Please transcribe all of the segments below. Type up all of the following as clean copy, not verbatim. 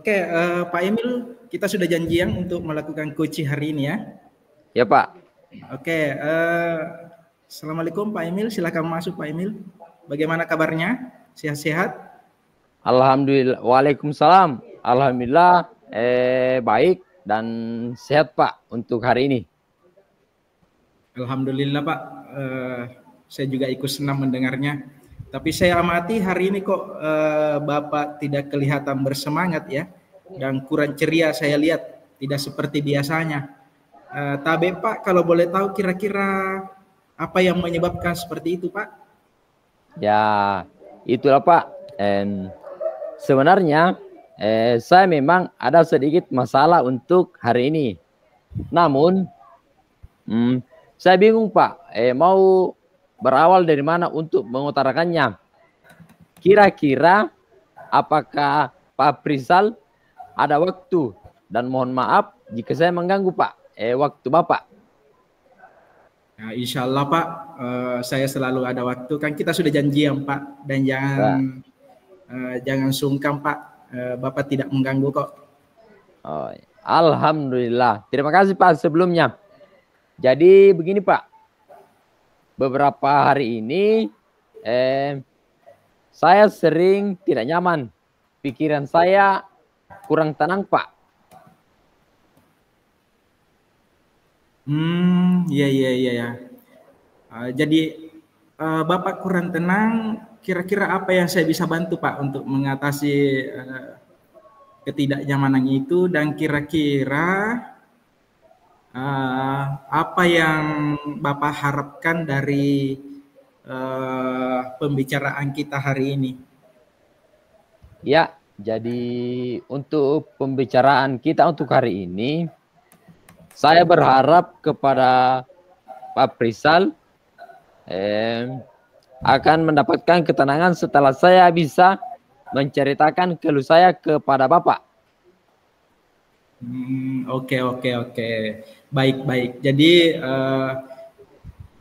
Oke, Pak Emil, kita sudah janjian untuk melakukan coaching hari ini ya. Ya Pak. Oke, Assalamualaikum Pak Emil, silakan masuk Pak Emil. Bagaimana kabarnya? Sehat-sehat? Alhamdulillah. Waalaikumsalam. Alhamdulillah baik dan sehat Pak untuk hari ini. Alhamdulillah Pak, saya juga ikut senang mendengarnya. Tapi saya amati hari ini kok Bapak tidak kelihatan bersemangat ya, dan kurang ceria saya lihat, tidak seperti biasanya. Tabe Pak, kalau boleh tahu kira-kira apa yang menyebabkan seperti itu Pak? Ya, itulah Pak. Sebenarnya saya memang ada sedikit masalah untuk hari ini. Namun saya bingung Pak, mau berawal dari mana untuk mengutarakannya. Kira-kira apakah Pak Prisal ada waktu, dan mohon maaf jika saya mengganggu Pak, waktu Bapak. Nah, insya Allah Pak, saya selalu ada waktu. Kan kita sudah janjian Pak, dan jangan sungkan Pak, Bapak tidak mengganggu kok. Oh, Alhamdulillah. Terima kasih Pak sebelumnya. Jadi begini Pak, beberapa hari ini saya sering tidak nyaman. Pikiran saya kurang tenang Pak. Iya. Jadi Bapak kurang tenang. Kira-kira apa yang saya bisa bantu Pak untuk mengatasi ketidaknyamanan itu, dan kira-kira apa yang Bapak harapkan dari pembicaraan kita hari ini? Ya, jadi untuk pembicaraan kita untuk hari ini, saya berharap kepada Pak Prisal akan mendapatkan ketenangan setelah saya bisa menceritakan keluh saya kepada Bapak. Oke. Baik. Jadi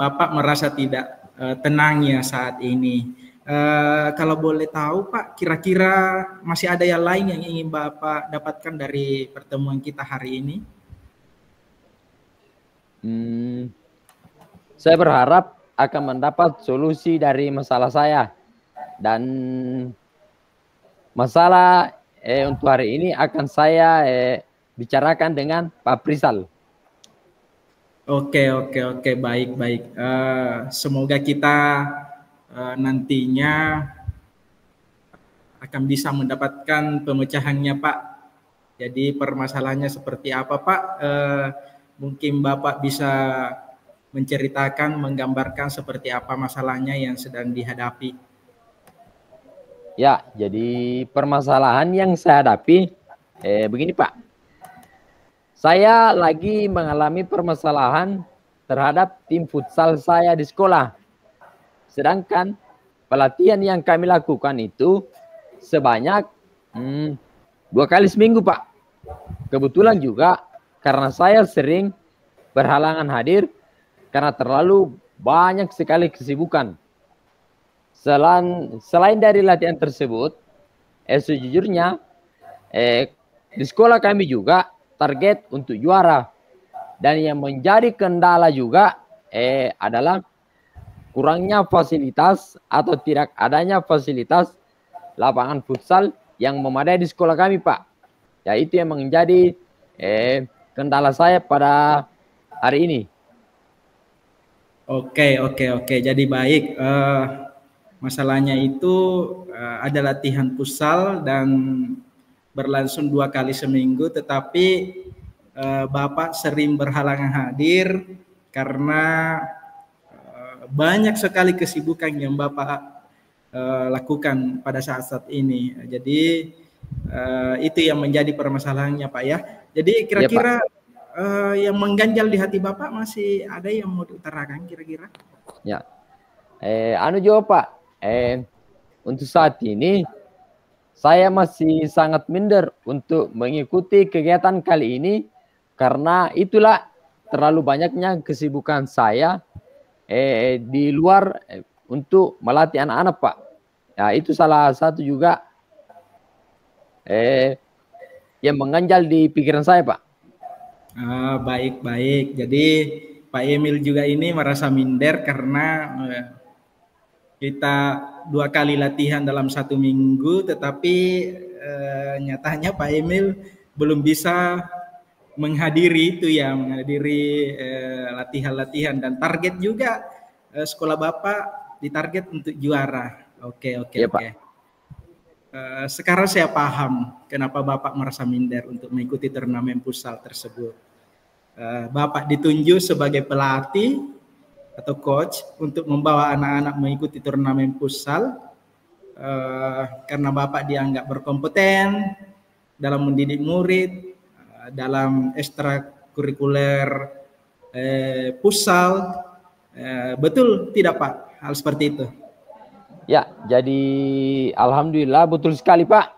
Bapak merasa tidak tenang ya saat ini. Kalau boleh tahu Pak, kira-kira masih ada yang lain yang ingin Bapak dapatkan dari pertemuan kita hari ini? Saya berharap akan mendapat solusi dari masalah saya, dan masalah untuk hari ini akan saya bicarakan dengan Pak Prisal. Oke, baik. Semoga kita nantinya akan bisa mendapatkan pemecahannya Pak. Jadi permasalahannya seperti apa Pak? Mungkin Bapak bisa menceritakan, menggambarkan seperti apa masalahnya yang sedang dihadapi. Ya, jadi permasalahan yang saya hadapi begini Pak. Saya lagi mengalami permasalahan terhadap tim futsal saya di sekolah. Sedangkan pelatihan yang kami lakukan itu sebanyak 2 kali seminggu Pak. Kebetulan juga karena saya sering berhalangan hadir karena terlalu banyak sekali kesibukan. Selain dari latihan tersebut, sejujurnya di sekolah kami juga target untuk juara, dan yang menjadi kendala juga adalah kurangnya fasilitas atau tidak adanya fasilitas lapangan futsal yang memadai di sekolah kami Pak. Ya, itu yang menjadi kendala saya pada hari ini. Oke. Jadi baik. Masalahnya itu ada latihan futsal dan berlangsung 2 kali seminggu, tetapi Bapak sering berhalangan hadir karena banyak sekali kesibukan yang Bapak lakukan pada saat ini. Jadi itu yang menjadi permasalahannya Pak ya. Jadi kira-kira yang mengganjal di hati Bapak masih ada yang mau diutarakan kira-kira? Ya, juga Pak. Untuk saat ini saya masih sangat minder untuk mengikuti kegiatan kali ini karena itulah terlalu banyaknya kesibukan saya di luar untuk melatih anak-anak Pak. Ya, itu salah satu juga yang mengganjal di pikiran saya, Pak. Baik-baik. Jadi Pak Emil juga ini merasa minder karena kita 2 kali latihan dalam 1 minggu, tetapi nyatanya Pak Emil belum bisa menghadiri itu ya, menghadiri latihan-latihan, dan target juga sekolah Bapak ditarget untuk juara. Oke. Iya, Pak. Sekarang saya paham kenapa Bapak merasa minder untuk mengikuti turnamen futsal tersebut. Bapak ditunjuk sebagai pelatih atau coach untuk membawa anak-anak mengikuti turnamen futsal karena Bapak dianggap berkompeten dalam mendidik murid, dalam ekstrakurikuler futsal. Betul tidak Pak hal seperti itu? Ya, jadi alhamdulillah betul sekali Pak.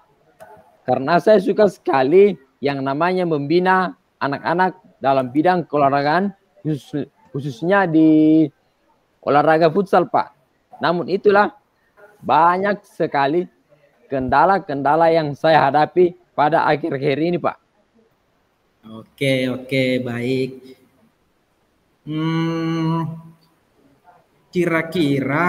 Karena saya suka sekali yang namanya membina anak-anak dalam bidang keolahragaan, khususnya di olahraga futsal Pak. Namun itulah banyak sekali kendala-kendala yang saya hadapi pada akhir-akhir ini Pak. Oke, baik. Kira-kira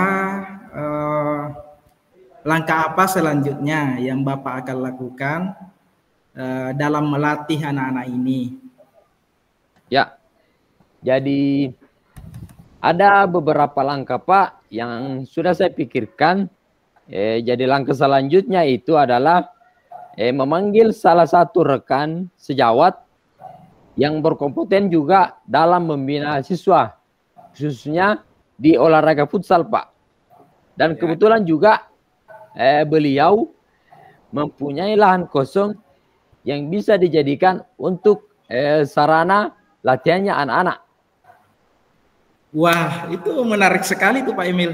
langkah apa selanjutnya yang Bapak akan lakukan dalam melatih anak-anak ini? Ya, jadi ada beberapa langkah Pak yang sudah saya pikirkan. Jadi langkah selanjutnya itu adalah memanggil salah satu rekan sejawat yang berkompeten juga dalam membina siswa, khususnya di olahraga futsal Pak. Dan kebetulan juga beliau mempunyai lahan kosong yang bisa dijadikan untuk sarana latihannya anak-anak. Wah, itu menarik sekali tuh Pak Emil.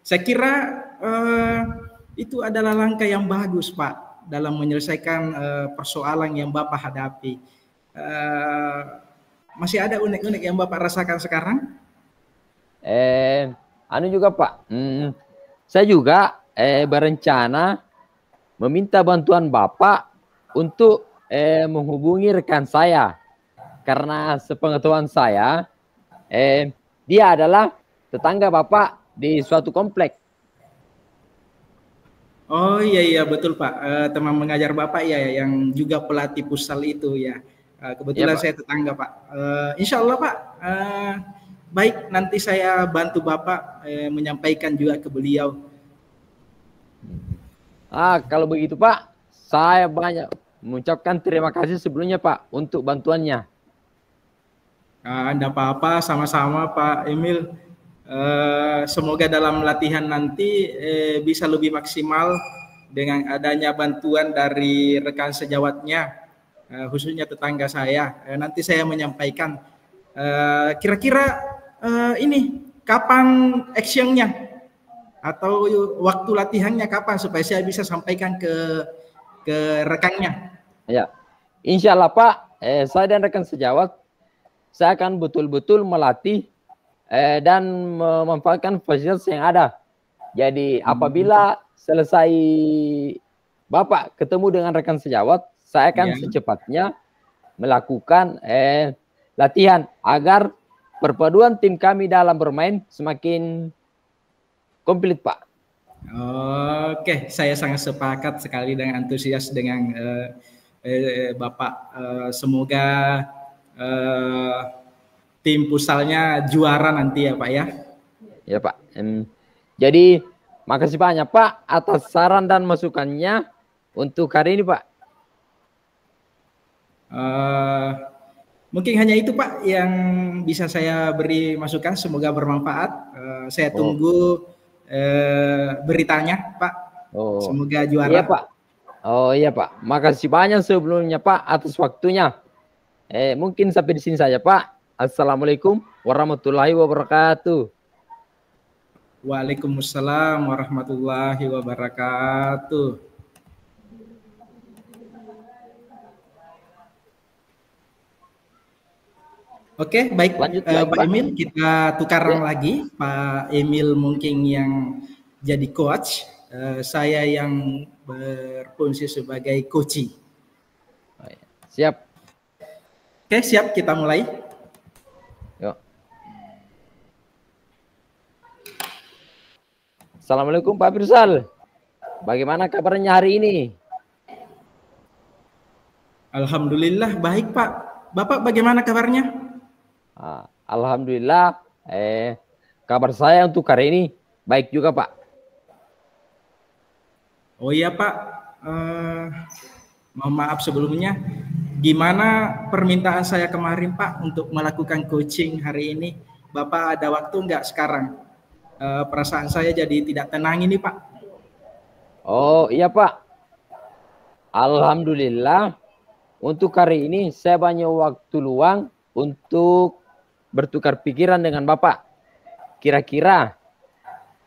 Saya kira itu adalah langkah yang bagus Pak dalam menyelesaikan persoalan yang Bapak hadapi. Masih ada unek-unek yang Bapak rasakan sekarang? Anu juga Pak, saya juga berencana meminta bantuan Bapak untuk menghubungi rekan saya, karena sepengetahuan saya dia adalah tetangga Bapak di suatu komplek. Oh iya betul Pak, teman mengajar Bapak ya yang juga pelatih futsal itu ya. Kebetulan ya, saya tetangga Pak. Insya Allah Pak, baik, nanti saya bantu Bapak menyampaikan juga ke beliau. Kalau begitu Pak, saya banyak mengucapkan terima kasih sebelumnya Pak untuk bantuannya. Anda apa-apa, sama-sama Pak Emil. Semoga dalam latihan nanti bisa lebih maksimal dengan adanya bantuan dari rekan sejawatnya, khususnya tetangga saya. Nanti saya menyampaikan kira-kira ini kapan actionnya atau waktu latihannya kapan supaya saya bisa sampaikan ke rekannya. Ya, insya Allah Pak, saya dan rekan sejawat saya akan betul-betul melatih dan memanfaatkan fasilitas yang ada. Jadi apabila selesai Bapak ketemu dengan rekan sejawat, saya akan secepatnya melakukan latihan agar perpaduan tim kami dalam bermain semakin komplit Pak. Oke, saya sangat sepakat sekali dengan antusias dengan Bapak. Semoga tim futsalnya juara nanti ya Pak ya. Ya Pak. Jadi makasih banyak Pak atas saran dan masukannya untuk hari ini Pak. Mungkin hanya itu Pak yang bisa saya beri masukan, semoga bermanfaat. Saya tunggu beritanya Pak. Semoga juara. Iya Pak. Iya Pak. Makasih banyak sebelumnya Pak atas waktunya. Mungkin sampai di sini saja Pak. Assalamualaikum warahmatullahi wabarakatuh. Waalaikumsalam warahmatullahi wabarakatuh. Oke, baik. Lanjut Pak Emil, kita tukaran lagi. Pak Emil mungkin yang jadi coach, saya yang berfungsi sebagai coaching. Siap. Oke, siap, kita mulai. Yuk. Assalamualaikum Pak Firsal. Bagaimana kabarnya hari ini? Alhamdulillah baik Pak. Bapak bagaimana kabarnya? Alhamdulillah. Kabar saya untuk hari ini baik juga Pak. Oh iya Pak. Mohon maaf sebelumnya. Gimana permintaan saya kemarin Pak untuk melakukan coaching hari ini? Bapak ada waktu nggak sekarang? Perasaan saya jadi tidak tenang ini Pak. Oh iya Pak. Alhamdulillah. Untuk hari ini saya banyak waktu luang untuk bertukar pikiran dengan Bapak. Kira-kira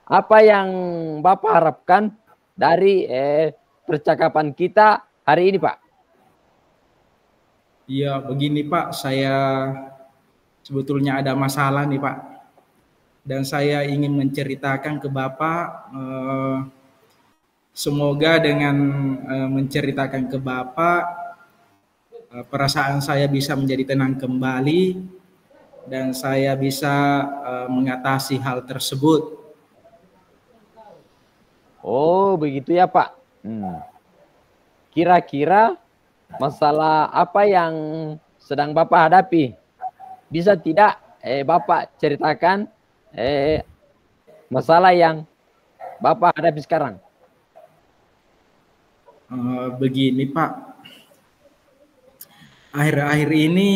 apa yang Bapak harapkan dari percakapan kita hari ini Pak? Iya, begini Pak, saya sebetulnya ada masalah nih Pak. Dan saya ingin menceritakan ke Bapak, semoga dengan menceritakan ke Bapak, perasaan saya bisa menjadi tenang kembali dan saya bisa mengatasi hal tersebut. Oh, begitu ya Pak. Kira-kira masalah apa yang sedang Bapak hadapi? Bisa tidak Bapak ceritakan masalah yang Bapak hadapi sekarang? Begini Pak, akhir-akhir ini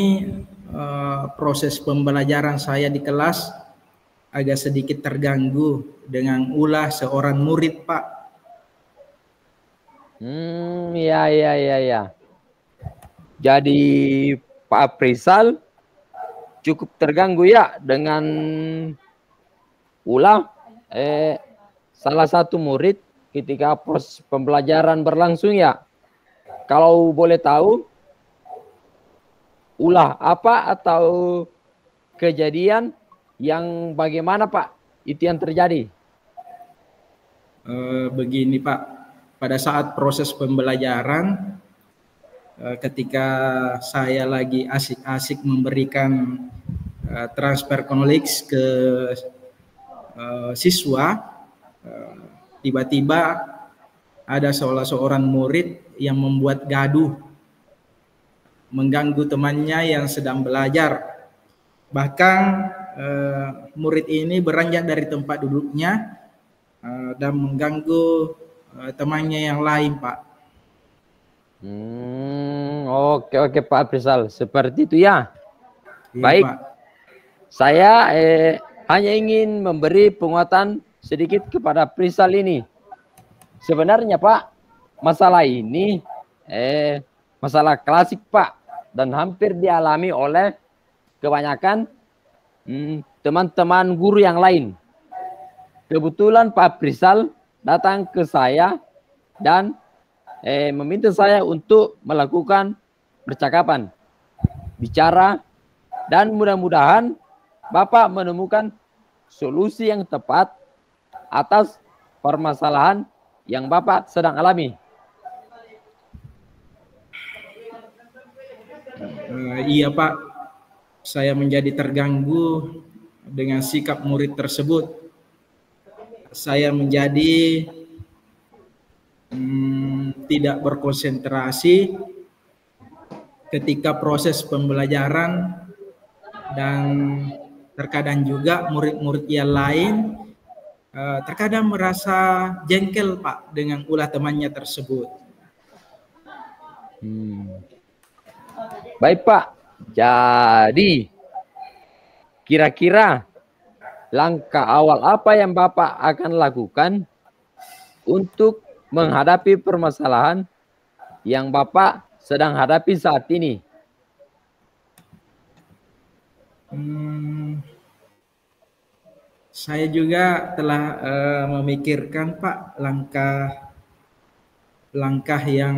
proses pembelajaran saya di kelas agak sedikit terganggu dengan ulah seorang murid Pak. Ya. Jadi Pak Faisal cukup terganggu ya dengan ulah salah satu murid ketika proses pembelajaran berlangsung ya. Kalau boleh tahu ulah apa atau kejadian yang bagaimana Pak itu yang terjadi? Begini Pak, pada saat proses pembelajaran ketika saya lagi asik-asik memberikan transfer knowledge ke siswa, tiba-tiba ada seorang murid yang membuat gaduh, mengganggu temannya yang sedang belajar. Bahkan murid ini beranjak dari tempat duduknya dan mengganggu temannya yang lain, Pak. Oke Pak Faisal, seperti itu ya. Iya, baik Pak. Saya hanya ingin memberi penguatan sedikit kepada Faisal ini. Sebenarnya Pak, masalah ini masalah klasik Pak, dan hampir dialami oleh kebanyakan teman-teman guru yang lain. Kebetulan Pak Faisal datang ke saya dan meminta saya untuk melakukan percakapan, bicara, dan mudah-mudahan Bapak menemukan solusi yang tepat atas permasalahan yang Bapak sedang alami. Iya Pak, saya menjadi terganggu dengan sikap murid tersebut. Saya menjadi tidak berkonsentrasi ketika proses pembelajaran, dan terkadang juga murid-murid yang lain terkadang merasa jengkel Pak dengan ulah temannya tersebut. Baik Pak, jadi kira-kira langkah awal apa yang Bapak akan lakukan untuk menghadapi permasalahan yang Bapak sedang hadapi saat ini? Saya juga telah memikirkan Pak langkah yang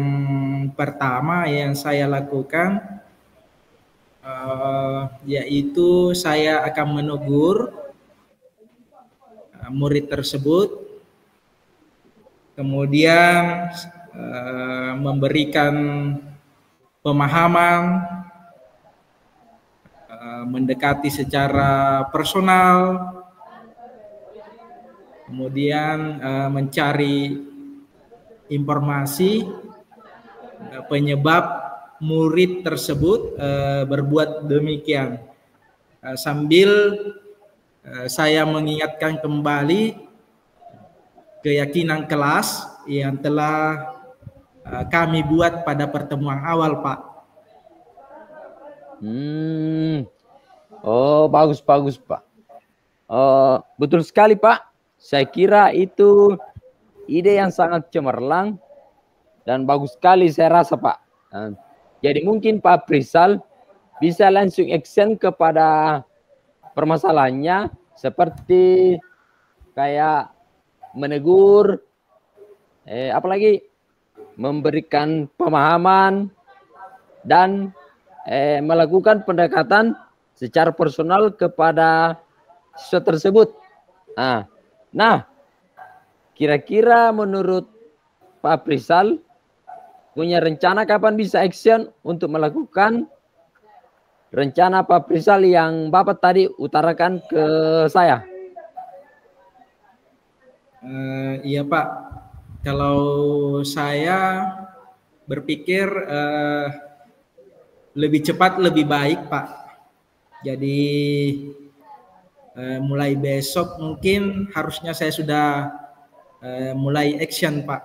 pertama yang saya lakukan, yaitu saya akan menegur murid tersebut, kemudian memberikan pemahaman, mendekati secara personal, kemudian mencari informasi penyebab murid tersebut berbuat demikian, sambil saya mengingatkan kembali keyakinan kelas yang telah kami buat pada pertemuan awal, Pak. Oh, bagus Pak. Betul sekali Pak. Saya kira itu ide yang sangat cemerlang dan bagus sekali saya rasa Pak. Jadi mungkin Pak Aprizal bisa langsung action kepada permasalahannya, seperti kayak menegur, apalagi memberikan pemahaman dan melakukan pendekatan secara personal kepada siswa tersebut. Nah, kira-kira menurut Pak Aprizal punya rencana kapan bisa action untuk melakukan rencana Pak Aprizal yang Bapak tadi utarakan ke saya? Iya Pak, kalau saya berpikir lebih cepat lebih baik Pak. Jadi mulai besok mungkin harusnya saya sudah mulai action Pak.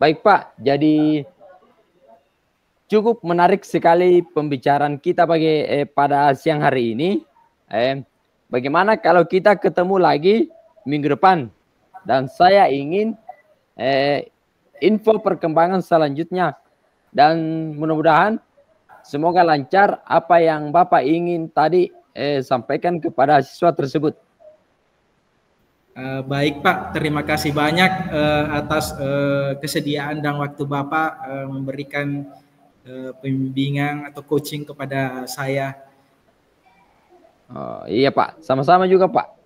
Baik Pak, jadi cukup menarik sekali pembicaraan kita pada siang hari ini. Bagaimana kalau kita ketemu lagi minggu depan, dan saya ingin info perkembangan selanjutnya, dan mudah-mudahan semoga lancar apa yang Bapak ingin tadi sampaikan kepada siswa tersebut. Baik Pak, terima kasih banyak atas kesediaan dan waktu Bapak memberikan pembimbingan atau coaching kepada saya. Iya Pak, sama-sama juga Pak.